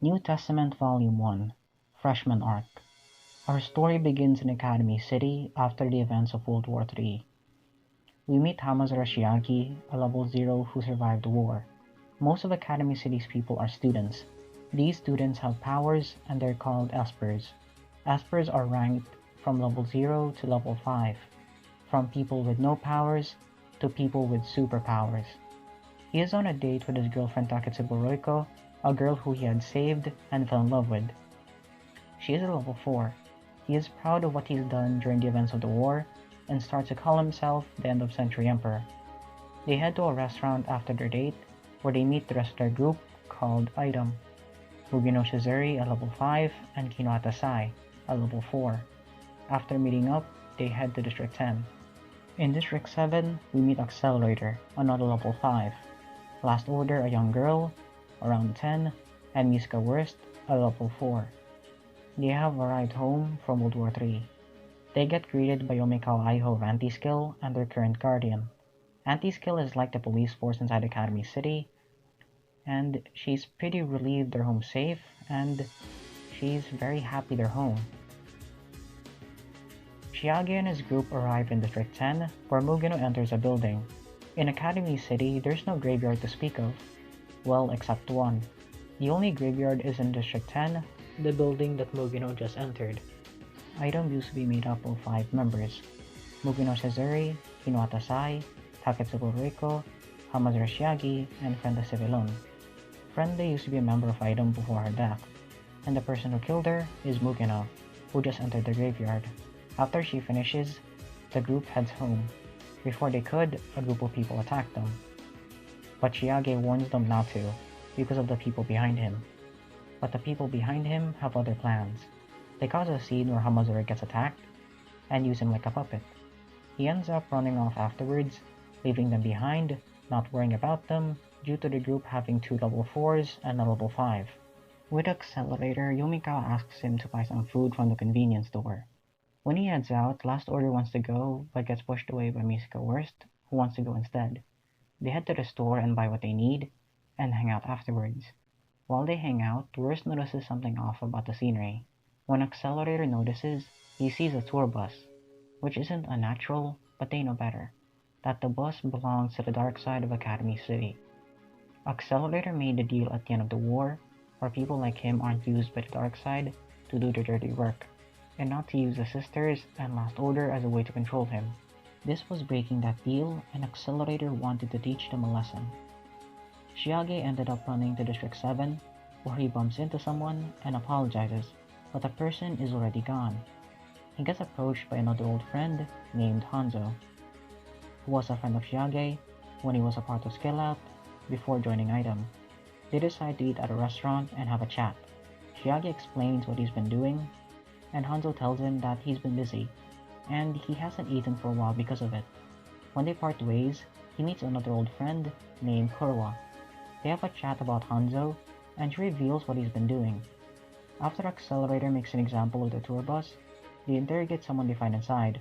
New Testament Volume 1, Freshman Arc. Our story begins in Academy City after the events of World War III. We meet Hamazar Shiaki, a level 0 who survived the war. Most of Academy City's people are students. These students have powers and they're called Espers. Espers are ranked from level 0 to level 5, from people with no powers to people with superpowers. He is on a date with his girlfriend Taketsubo Roiko, a girl who he had saved and fell in love with. She is a level 4. He is proud of what he's done during the events of the war and starts to call himself the End of Century Emperor. They head to a restaurant after their date where they meet the rest of their group called Item, Mugino Shizuri, a level 5, and Kinoata Sai, a level 4. After meeting up, they head to District 10. In District 7, we meet Accelerator, another level 5, Last Order, a young girl, around 10, and Miska Worst, a level 4. They have arrived home from World War III. They get greeted by Yomikawa Aiho of Anti-Skill and their current guardian. Anti-Skill is like the police force inside Academy City, and she's pretty relieved they're home safe, and she's very happy they're home. Shiage and his group arrive in District 10, where Mugino enters a building. In Academy City, there's no graveyard to speak of. Well, except one. The only graveyard is in District 10, the building that Mugino just entered. Item used to be made up of 5 members: Mugino Shizuri, Kinoata Sai, Taketsubo Reiko, Hamazura Shiagi, and Frenda Civilon. Frenda used to be a member of Item before her death, and the person who killed her is Mugino, who just entered the graveyard. After she finishes, the group heads home. Before they could, a group of people attacked them. But Shiage warns them not to, because of the people behind him. But the people behind him have other plans. They cause a scene where Hamazura gets attacked, and use him like a puppet. He ends up running off afterwards, leaving them behind, not worrying about them, due to the group having 2 level 4s and a level 5. With Accelerator, Yomikawa asks him to buy some food from the convenience store. When he heads out, Last Order wants to go, but gets pushed away by Misaka Worst, who wants to go instead. They head to the store and buy what they need, and hang out afterwards. While they hang out, Worst notices something off about the scenery. When Accelerator notices, he sees a tour bus, which isn't unnatural, but they know better, that the bus belongs to the dark side of Academy City. Accelerator made the deal at the end of the war, where people like him aren't used by the dark side to do their dirty work, and not to use the Sisters and Last Order as a way to control him. This was breaking that deal, and Accelerator wanted to teach them a lesson. Shiage ended up running to District 7, where he bumps into someone and apologizes, but the person is already gone. He gets approached by another old friend named Hanzo, who was a friend of Shiage when he was a part of Skill Out before joining Item. They decide to eat at a restaurant and have a chat. Shiage explains what he's been doing, and Hanzo tells him that he's been busy, and he hasn't eaten for a while because of it. When they part ways, he meets another old friend named Kurwa. They have a chat about Hanzo, and she reveals what he's been doing. After Accelerator makes an example of the tour bus, they interrogate someone they find inside,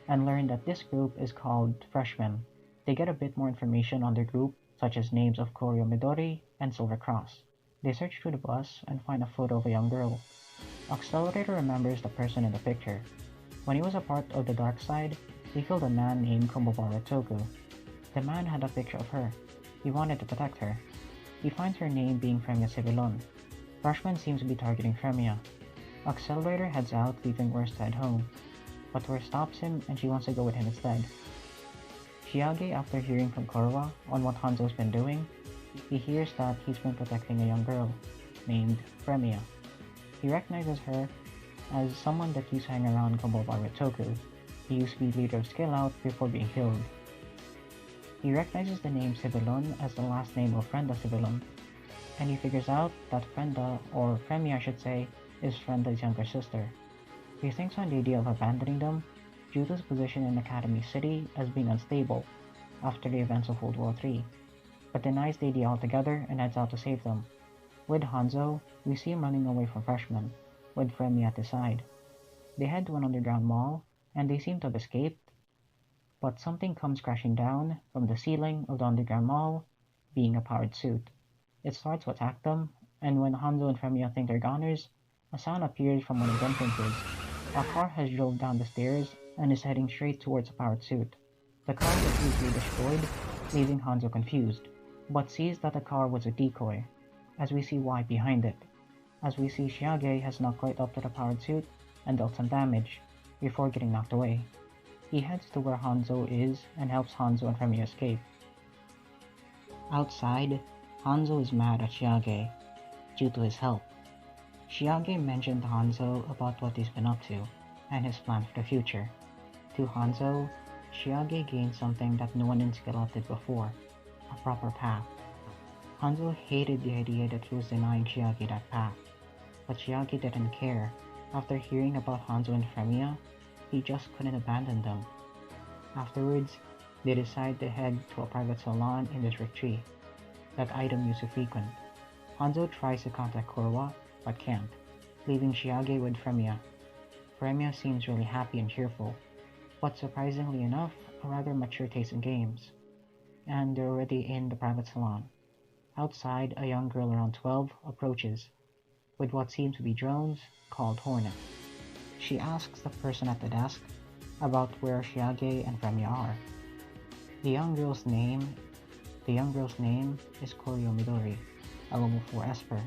and learn that this group is called Freshmen. They get a bit more information on their group, such as names of Koryo Midori and Silver Cross. They search through the bus and find a photo of a young girl. Accelerator remembers the person in the picture. When he was a part of the dark side, he killed a man named Komobara Toku. The man had a picture of her. He wanted to protect her. He finds her name being Fremia Civilon. Freshman seems to be targeting Fremia. Accelerator heads out, leaving Worst to head home, but Worst stops him and she wants to go with him instead. Shiage, after hearing from Korwa on what Hanzo's been doing, he hears that he's been protecting a young girl named Fremia. He recognizes her as someone that used to hang around Komobara Toku. He used to be leader of Skill Out before being killed. He recognizes the name Civilon as the last name of Frenda Civilon, and he figures out that Frenda, or Fremia I should say, is Frenda's younger sister. He thinks on the idea of abandoning them due to his position in Academy City as being unstable after the events of World War III, but denies the idea altogether and heads out to save them. With Hanzo, we see him running away from Freshmen, with Fremia at his side. They head to an underground mall, and they seem to have escaped, but something comes crashing down from the ceiling of the underground mall, being a powered suit. It starts to attack them, And when Hanzo and Fremiya think they're goners, a sound appears from one of the entrances. A car has drove down the stairs and is heading straight towards a powered suit. The car was easily destroyed, leaving Hanzo confused, but sees that the car was a decoy, as we see why behind it. As we see Shiage has not quite up to the powered suit and dealt some damage, before getting knocked away. He heads to where Hanzo is and helps Hanzo and Fremiya escape. Outside, Hanzo is mad at Shiage due to his help. Shiage mentioned to Hanzo about what he's been up to and his plan for the future. To Hanzo, Shiage gained something that no one in Skellot did before, a proper path. Hanzo hated the idea that he was denying Shiage that path, but Shiage didn't care. After hearing about Hanzo and Fremiya, he just couldn't abandon them. Afterwards, they decide to head to a private salon in District 3 that Item used to frequent. Hanzo tries to contact Korwa, but can't, leaving Shiage with Fremiya. Fremiya seems really happy and cheerful, but surprisingly enough, a rather mature taste in games. And they're already in the private salon. Outside, a young girl around 12 approaches, with what seem to be drones called hornets. She asks the person at the desk about where Shiage and Fremiya are. The young girl's name is Koryo Midori, a level 4 Esper,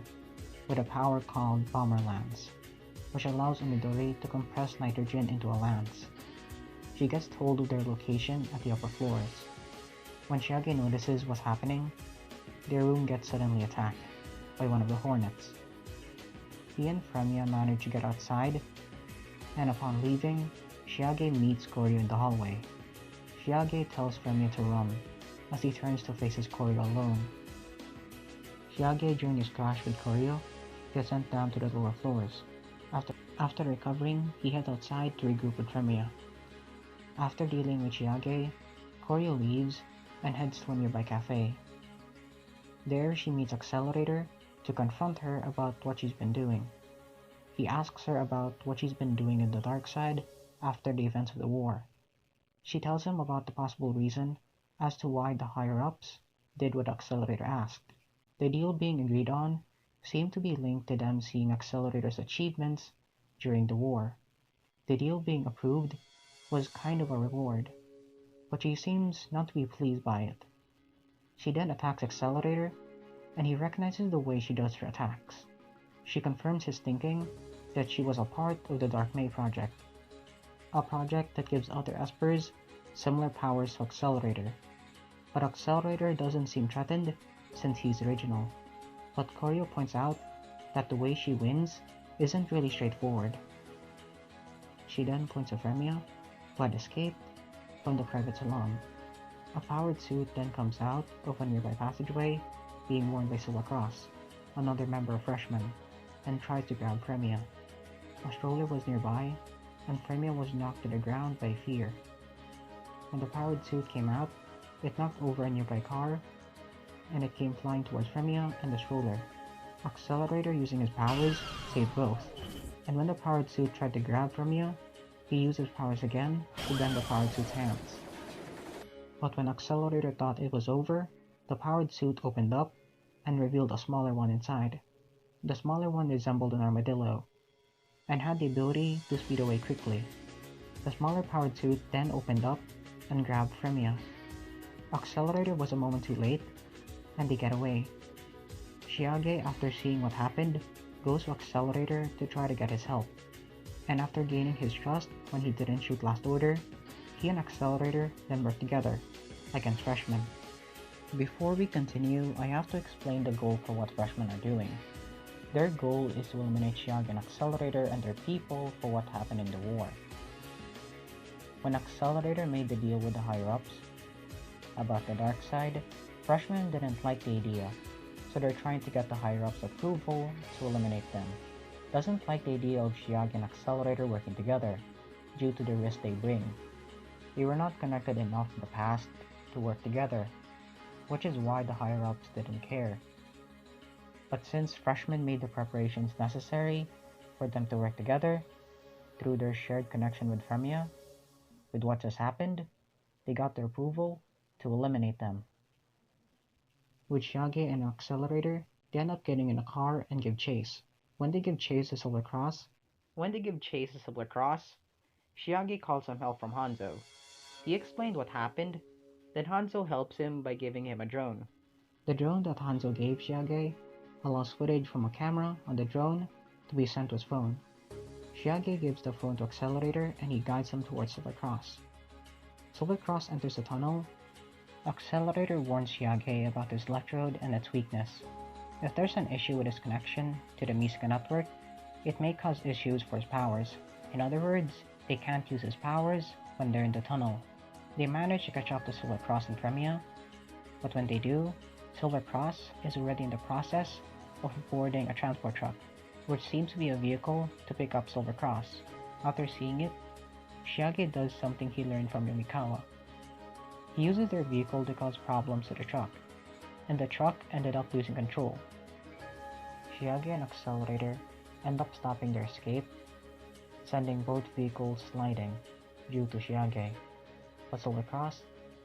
with a power called Bomber Lance, which allows Midori to compress nitrogen into a lance. She gets told of their location at the upper floors. When Shiage notices what's happening, their room gets suddenly attacked by one of the hornets. He and Fremiya manage to get outside, and upon leaving, Shiage meets Koryo in the hallway. Shiage tells Fremiya to run, as he turns to face his Koryo alone. Shiage, during his clash with Koryo, gets sent down to the lower floors. After recovering, he heads outside to regroup with Fremiya. After dealing with Shiage, Koryo leaves and heads to a nearby cafe. There she meets Accelerator to confront her about what she's been doing. He asks her about what she's been doing in the dark side after the events of the war. She tells him about the possible reason as to why the higher-ups did what Accelerator asked. The deal being agreed on seemed to be linked to them seeing Accelerator's achievements during the war. The deal being approved was kind of a reward, but she seems not to be pleased by it. She then attacks Accelerator, and he recognizes the way she does her attacks. She confirms his thinking that she was a part of the Dark May project, a project that gives other Espers similar powers to Accelerator. But Accelerator doesn't seem threatened since he's original. But Koryo points out that the way she wins isn't really straightforward. She then points to Fremiya, who had escaped from the private salon. A powered suit then comes out of a nearby passageway, being worn by Silva Cross, another member of Freshmen, and tries to grab Fremiya. A stroller was nearby, and Fremiya was knocked to the ground by fear. When the powered suit came out, it knocked over a nearby car, and it came flying towards Fremiya and the stroller. Accelerator, using his powers, saved both, and when the powered suit tried to grab Fremiya, he used his powers again to bend the powered suit's hands. But when Accelerator thought it was over, the powered suit opened up and revealed a smaller one inside. The smaller one resembled an armadillo, and had the ability to speed away quickly. The smaller powered suit then opened up and grabbed Fremiya. Accelerator was a moment too late, and they get away. Shiage, after seeing what happened, goes to Accelerator to try to get his help. And after gaining his trust when he didn't shoot Last Order, he and Accelerator then work together, against Freshmen. Before we continue, I have to explain the goal for what Freshmen are doing. Their goal is to eliminate Shiage and Accelerator and their people for what happened in the war. When Accelerator made the deal with the higher-ups about the dark side, Freshmen didn't like the idea, so they're trying to get the higher-ups' approval to eliminate them. Doesn't like the idea of Shiage and Accelerator working together, due to the risk they bring. They were not connected enough in the past to work together, which is why the higher-ups didn't care. But since Freshmen made the preparations necessary for them to work together, through their shared connection with Fremiya, with what just happened, they got their approval to eliminate them. With Shiage and Accelerator They end up getting in a car and give chase. When they give chase to Silver Cross, Shiage calls some help from Hanzo. He explained what happened, then Hanzo helps him by giving him a drone. The drone that Hanzo gave Shiage allows footage from a camera on the drone to be sent to his phone. Shiage gives the phone to Accelerator and he guides him towards Silver Cross. Silver Cross enters the tunnel. Accelerator warns Shiage about his electrode and its weakness. If there's an issue with his connection to the Musica network, it may cause issues for his powers. In other words, they can't use his powers when they're in the tunnel. They manage to catch up to Silver Cross and Premia, but when they do, Silver Cross is already in the process of boarding a transport truck, which seems to be a vehicle to pick up Silver Cross. After seeing it, Shiage does something he learned from Yomikawa. He uses their vehicle to cause problems to the truck, and the truck ended up losing control. Shiage and Accelerator end up stopping their escape, sending both vehicles sliding due to Shiage, but Silver Cross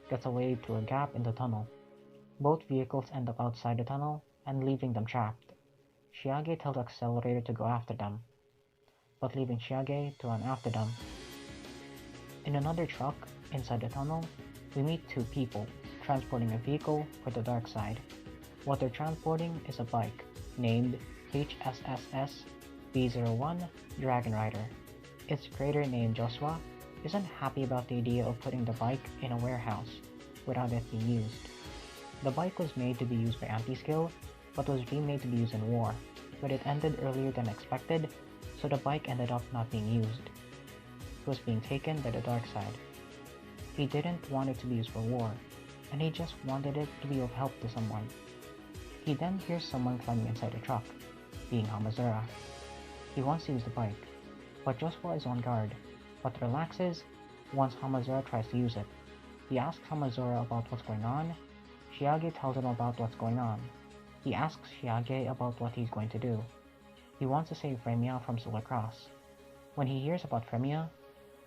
gets away through a gap in the tunnel. Both vehicles end up outside the tunnel and leaving them trapped. Shiage tells Accelerator to go after them, but leaving Shiage to run after them. In another truck inside the tunnel, we meet two people transporting a vehicle for the dark side. What they're transporting is a bike named HSSS B01 Dragon Rider. Its creator named Joshua isn't happy about the idea of putting the bike in a warehouse without it being used. The bike was made to be used by anti-skill, but was remade to be used in war, but it ended earlier than expected, so the bike ended up not being used. It was being taken by the dark side. He didn't want it to be used for war, and he just wanted it to be of help to someone. He then hears someone climbing inside the truck, being Hamazura. He wants to use the bike, but Joshua is on guard, but relaxes once Hamazura tries to use it. He asks Hamazura about what's going on. Shiage tells him about what's going on. He asks Shiage about what he's going to do. He wants to save Fremia from Silver Cross. When he hears about Fremia,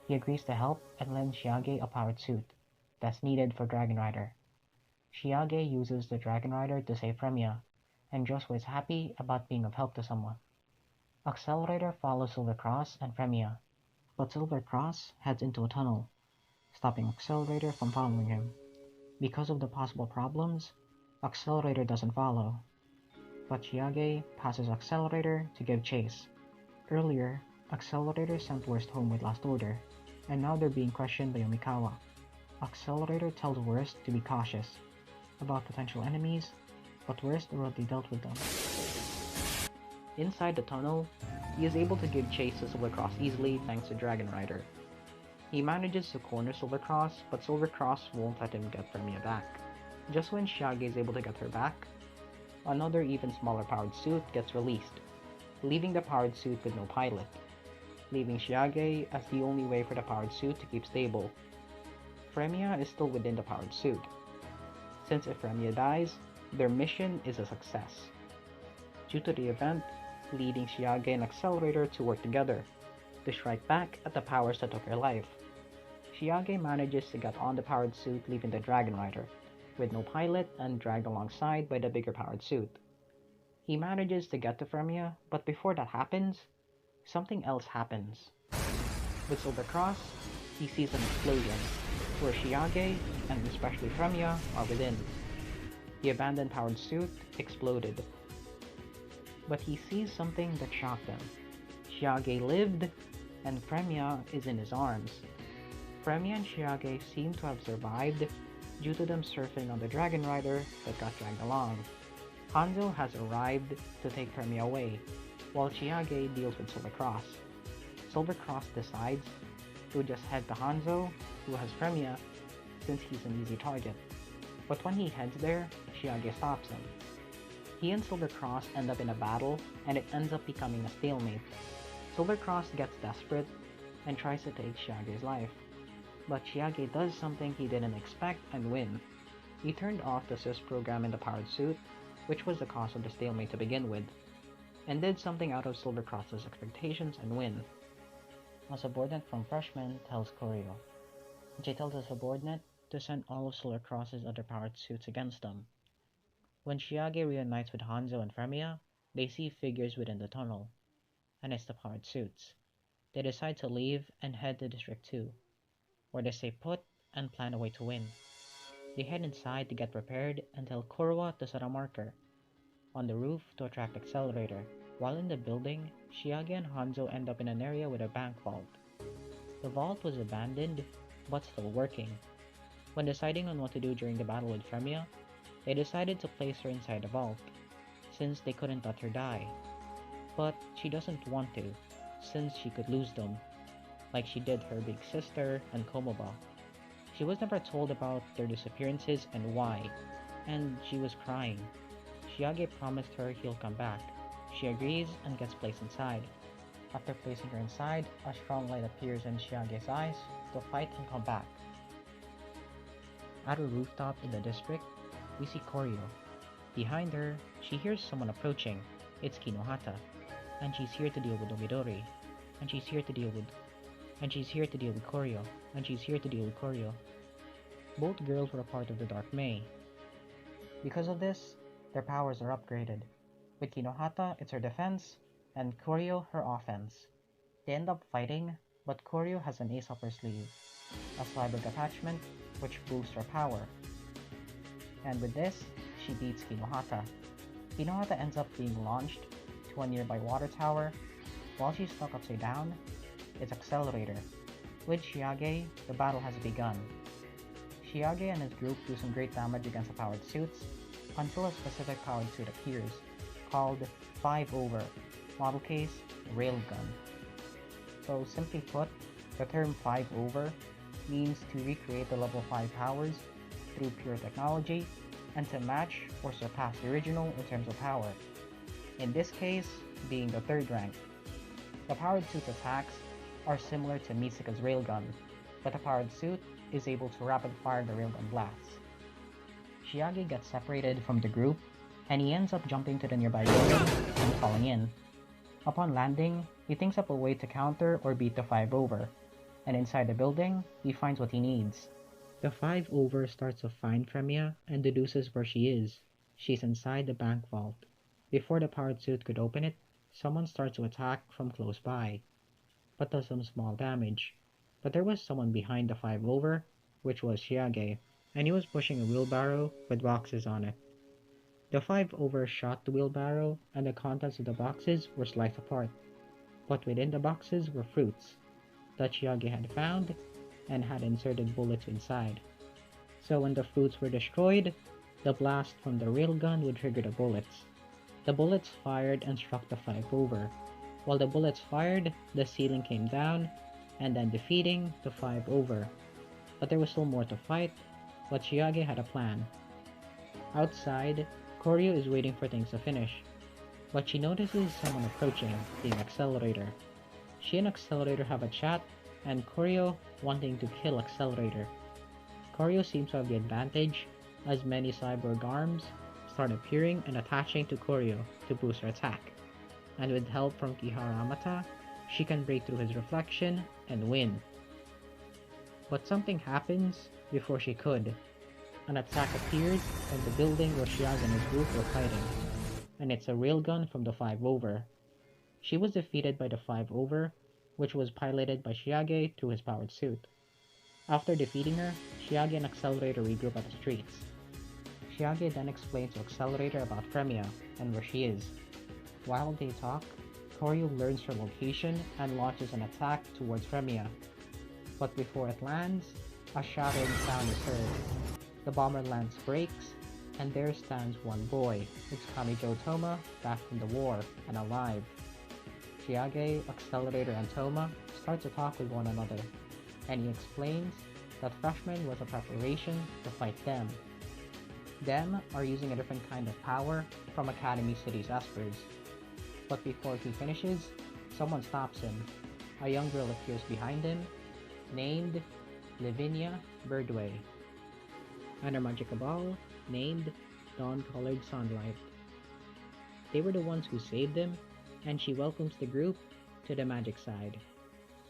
he agrees to help and lends Shiage a powered suit that's needed for Dragon Rider. Shiage uses the Dragon Rider to save Fremia, and Joshua is happy about being of help to someone. Accelerator follows Silver Cross and Fremia, but Silver Cross heads into a tunnel, stopping Accelerator from following him. Because of the possible problems, Accelerator doesn't follow, but Shiage passes Accelerator to give chase. Earlier, Accelerator sent Worst home with Last Order, and now they're being questioned by Yomikawa. Accelerator tells Worst to be cautious about potential enemies, but Worst already dealt with them. Inside the tunnel, he is able to give chase to Silver Cross easily thanks to Dragon Rider. He manages to corner Silver Cross, but Silver Cross won't let him get Fremia back. Just when Shiage is able to get her back, another even smaller powered suit gets released, leaving the powered suit with no pilot, leaving Shiage as the only way for the powered suit to keep stable. Fremia is still within the powered suit, since if Fremia dies, their mission is a success. Due to the event, leading Shiage and Accelerator to work together to strike back at the powers that took her life. Shiage manages to get on the powered suit, leaving the Dragon Rider, with no pilot and dragged alongside by the bigger powered suit. He manages to get to Fremia, but before that happens, something else happens. With Silver Cross, he sees an explosion, where Shiage, and especially Fremia, are within. The abandoned powered suit exploded. But he sees something that shocked him. Shiage lived, and Fremia is in his arms. Fremia and Shiage seem to have survived due to them surfing on the Dragon Rider that got dragged along. Hanzo has arrived to take Fremia away, while Shiage deals with Silver Cross. Silver Cross decides to just head to Hanzo, who has Fremia, since he's an easy target. But when he heads there, Shiage stops him. He and Silver Cross end up in a battle, and it ends up becoming a stalemate. Silver Cross gets desperate and tries to take Shiage's life. But Shiage does something he didn't expect and win. He turned off the sys program in the powered suit, which was the cause of the stalemate to begin with, and did something out of Silver Cross's expectations and win. A subordinate from Freshmen tells Koryo. She tells the subordinate to send all of Silver Cross's other powered suits against them. When Shiage reunites with Hanzo and Fremiya, they see figures within the tunnel, and it's the powered suits. They decide to leave and head to District 2, where they stay put and plan a way to win. They head inside to get prepared and tell Korwa to set a marker on the roof to attract Accelerator. While in the building, Shiage and Hanzo end up in an area with a bank vault. The vault was abandoned, but still working. When deciding on what to do during the battle with Fremiya, they decided to place her inside the vault, since they couldn't let her die. But she doesn't want to, since she could lose them, like she did her big sister and Komoba. She was never told about their disappearances and why, and she was crying. Shiage promised her he'll come back. She agrees and gets placed inside. After placing her inside, a strong light appears in Shiage's eyes to fight and come back. At a rooftop in the district, we see Koryo. Behind her, she hears someone approaching. It's Kinohata, and she's here to deal with Omidori, and she's here to deal with Koryo, and she's here to deal with Koryo. Both girls were a part of the Dark May. Because of this, their powers are upgraded. With Kinohata, it's her defense, and Koryo her offense. They end up fighting, but Koryo has an ace up her sleeve, a cyborg attachment, which boosts her power. And with this, she beats Kinohata. Kinohata ends up being launched to a nearby water tower. While she's stuck upside down, it's Accelerator. With Shiage, the battle has begun. Shiage and his group do some great damage against the powered suits, until a specific powered suit appears, called 5-over, model case Railgun. So simply put, the term 5-over means to recreate the level 5 powers through pure technology, and to match or surpass the original in terms of power. In this case, being the 3rd rank. The powered suit's attacks are similar to Misaka's Railgun, but the powered suit is able to rapid fire the Railgun blasts. Shiage gets separated from the group, and he ends up jumping to the nearby building and falling in. Upon landing, he thinks up a way to counter or beat the 5-over, and inside the building, he finds what he needs. The 5-over starts to find Fremiya and deduces where she is. She's inside the bank vault. Before the powered suit could open it, someone starts to attack from close by, but does some small damage. But there was someone behind the 5-over, which was Shiage, and he was pushing a wheelbarrow with boxes on it. The 5-over shot the wheelbarrow, and the contents of the boxes were sliced apart. But within the boxes were fruits that Shiage had found and had inserted bullets inside. So when the fruits were destroyed, the blast from the railgun would trigger the bullets. The bullets fired and struck the 5-over. While the bullets fired, the ceiling came down, and then defeating the 5-over. But there was still more to fight, but Shiage had a plan. Outside, Koryo is waiting for things to finish, but she notices someone approaching, being Accelerator. She and Accelerator have a chat, and Koryo wanting to kill Accelerator. Koryo seems to have the advantage, as many cyborg arms start appearing and attaching to Koryo to boost her attack, and with help from Kihara Amata, she can break through his reflection and win. But something happens before she could. An attack appears in the building where Shiage and his group were fighting, and it's a railgun from the 5-over. She was defeated by the 5-over, which was piloted by Shiage through his powered suit. After defeating her, Shiage and Accelerator regroup at the streets. Shiage then explains to Accelerator about Fremiya and where she is. While they talk, Koryo learns her location and launches an attack towards Fremiya. But before it lands, a shattering sound is heard. The bomber lance breaks, and there stands one boy. It's Kamijo Toma, back from the war and alive. Shiage, Accelerator, and Toma start to talk with one another, and he explains that Freshmen was a preparation to fight them. Them are using a different kind of power from Academy City's Espers. But before he finishes, someone stops him. A young girl appears behind him, named Lavinia Birdway, and a magic ball named Dawn-Colored Sunlight. They were the ones who saved him, and she welcomes the group to the magic side.